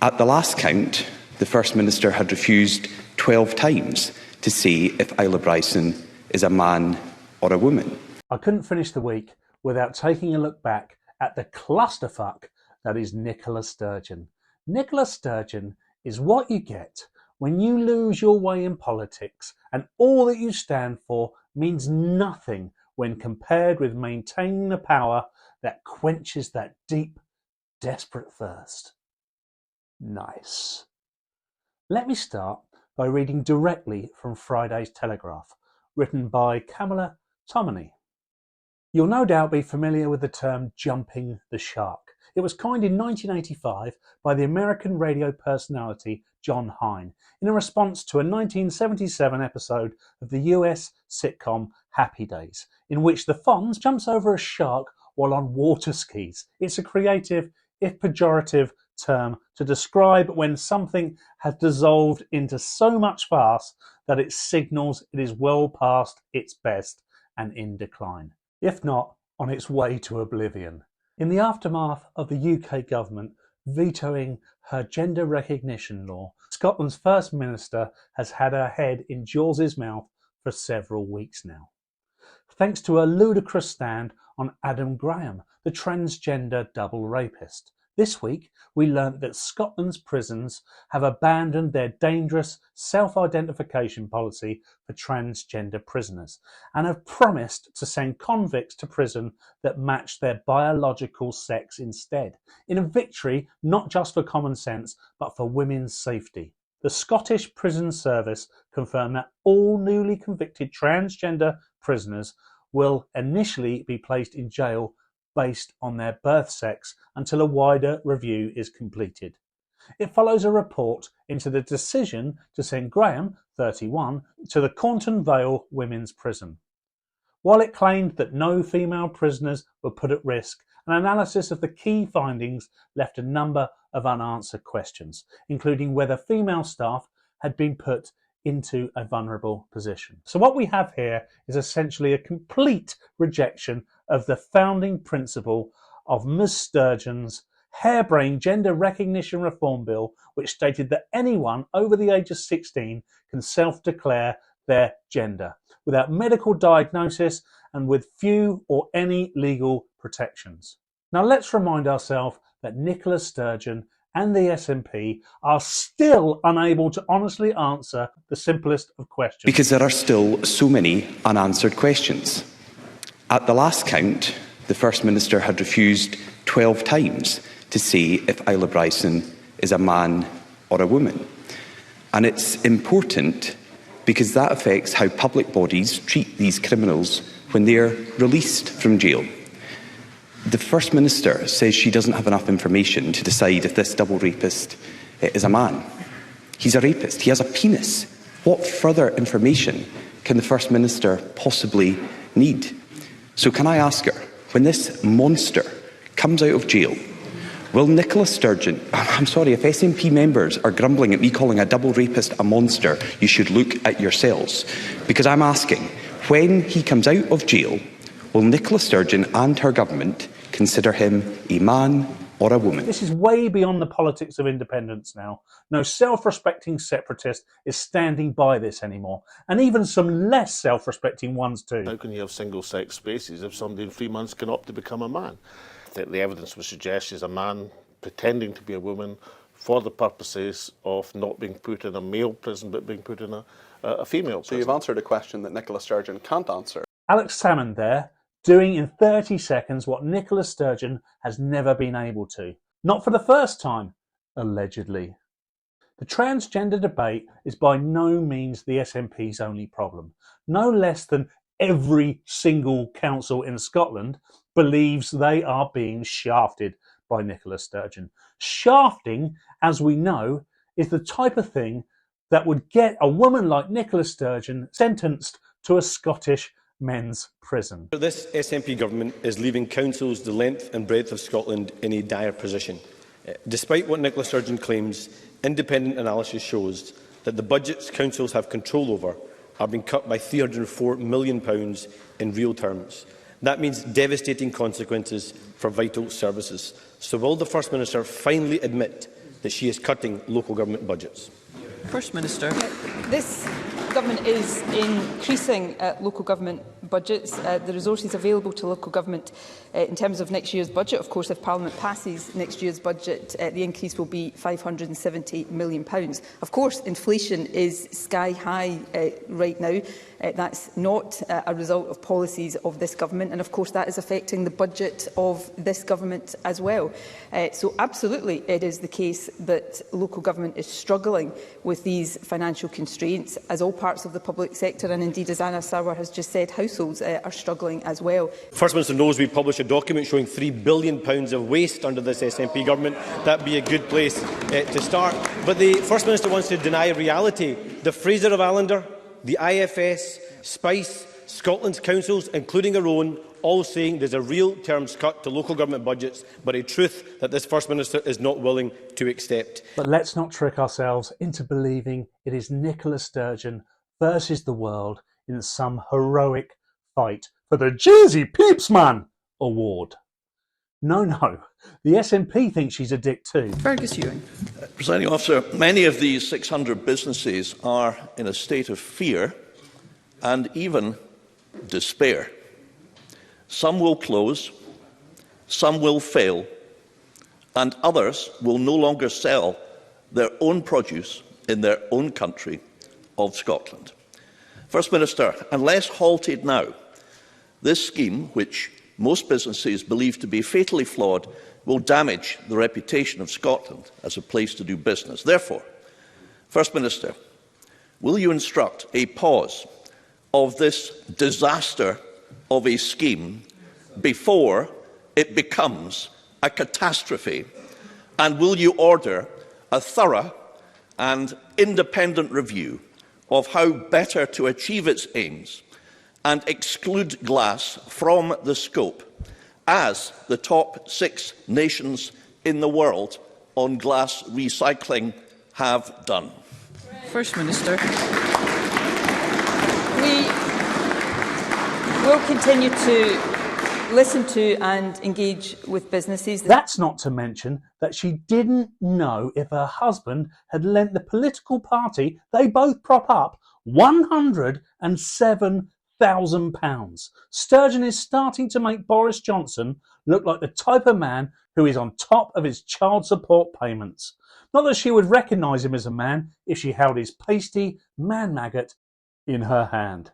At the last count, the First Minister had refused 12 times to say if Isla Bryson is a man or a woman. I couldn't finish the week without taking a look back at the clusterfuck that is Nicola Sturgeon. Nicola Sturgeon is what you get when you lose your way in politics and all that you stand for means nothing when compared with maintaining the power that quenches that deep, desperate thirst. Nice. Let me start by reading directly from Friday's Telegraph, written by Camilla Tominey. You'll no doubt be familiar with the term jumping the shark. It was coined in 1985 by the American radio personality John Hine in a response to a 1977 episode of the US sitcom Happy Days, in which the Fonz jumps over a shark while on water skis. It's a creative, if pejorative, term to describe when something has dissolved into so much farce that it signals it is well past its best and in decline, if not on its way to oblivion. In the aftermath of the UK government vetoing her gender recognition law, Scotland's First Minister has had her head in Jaws's mouth for several weeks now, thanks to a ludicrous stand on Adam Graham, the transgender double rapist. This week, we learnt that Scotland's prisons have abandoned their dangerous self-identification policy for transgender prisoners and have promised to send convicts to prison that match their biological sex instead, in a victory not just for common sense but for women's safety. The Scottish Prison Service confirmed that all newly convicted transgender prisoners will initially be placed in jail based on their birth sex until a wider review is completed. It follows a report into the decision to send Graham, 31, to the Cornton Vale Women's Prison. While it claimed that no female prisoners were put at risk, an analysis of the key findings left a number of unanswered questions, including whether female staff had been put into a vulnerable position. So what we have here is essentially a complete rejection of the founding principle of Ms. Sturgeon's harebrained gender recognition reform bill, which stated that anyone over the age of 16 can self-declare their gender without medical diagnosis and with few or any legal protections. Now let's remind ourselves that Nicola Sturgeon and the SNP are still unable to honestly answer the simplest of questions. Because there are still so many unanswered questions. At the last count, the First Minister had refused 12 times to say if Isla Bryson is a man or a woman. And it's important because that affects how public bodies treat these criminals when they're released from jail. The First Minister says she doesn't have enough information to decide if this double rapist is a man. He's a rapist. He has a penis. What further information can the First Minister possibly need? So can I ask her, when this monster comes out of jail, will Nicola Sturgeon, I'm sorry, if SNP members are grumbling at me calling a double rapist a monster, you should look at yourselves. Because I'm asking, when he comes out of jail, will Nicola Sturgeon and her government consider him a man or a woman? This is way beyond the politics of independence now. No self-respecting separatist is standing by this anymore, and even some less self-respecting ones too. How can you have single-sex spaces if somebody in 3 months can opt to become a man? The evidence would suggest she's a man pretending to be a woman for the purposes of not being put in a male prison but being put in a female prison. So you've answered a question that Nicola Sturgeon can't answer. Alex Salmond there, doing in 30 seconds what Nicola Sturgeon has never been able to. Not for the first time, allegedly. The transgender debate is by no means the SNP's only problem. No less than every single council in Scotland believes they are being shafted by Nicola Sturgeon. Shafting, as we know, is the type of thing that would get a woman like Nicola Sturgeon sentenced to a Scottish men's prison. This SNP government is leaving councils the length and breadth of Scotland in a dire position. Despite what Nicola Sturgeon claims, independent analysis shows that the budgets councils have control over are being cut by £304 million in real terms. That means devastating consequences for vital services. So will the First Minister finally admit that she is cutting local government budgets? First Minister. This government is increasing local government budgets. The resources available to local government in terms of next year's budget, of course, if Parliament passes next year's budget, the increase will be £570 million. Of course, inflation is sky high right now. That's not a result of policies of this government, and of course that is affecting the budget of this government as well. So absolutely it is the case that local government is struggling with these financial constraints, as all parts of the public sector, and indeed, as Anna Sarwar has just said, households are struggling as well. First Minister knows we published a document showing £3 billion of waste under this SNP government. That would be a good place to start. But the First Minister wants to deny reality. The Fraser of Allender, the IFS, Spice, Scotland's councils, including our own, all saying there's a real terms cut to local government budgets, but a truth that this First Minister is not willing to accept. But let's not trick ourselves into believing it is Nicola Sturgeon versus the world in some heroic fight for the Jersey Peepsman Award. No, the SNP thinks she's a dick too. Fergus Ewing. Presiding Officer, many of these 600 businesses are in a state of fear and even despair. Some will close, some will fail, and others will no longer sell their own produce in their own country of Scotland. First Minister, unless halted now, this scheme, which most businesses believe to be fatally flawed, will damage the reputation of Scotland as a place to do business. Therefore, First Minister, will you instruct a pause of this disaster of a scheme before it becomes a catastrophe? And will you order a thorough and independent review of how better to achieve its aims and exclude glass from the scope, as the top 6 nations in the world on glass recycling have done? First Minister. We will continue to listen to and engage with businesses. That's not to mention that she didn't know if her husband had lent the political party they both prop up £107,000. Sturgeon is starting to make Boris Johnson look like the type of man who is on top of his child support payments. Not that she would recognise him as a man if she held his pasty man maggot in her hand.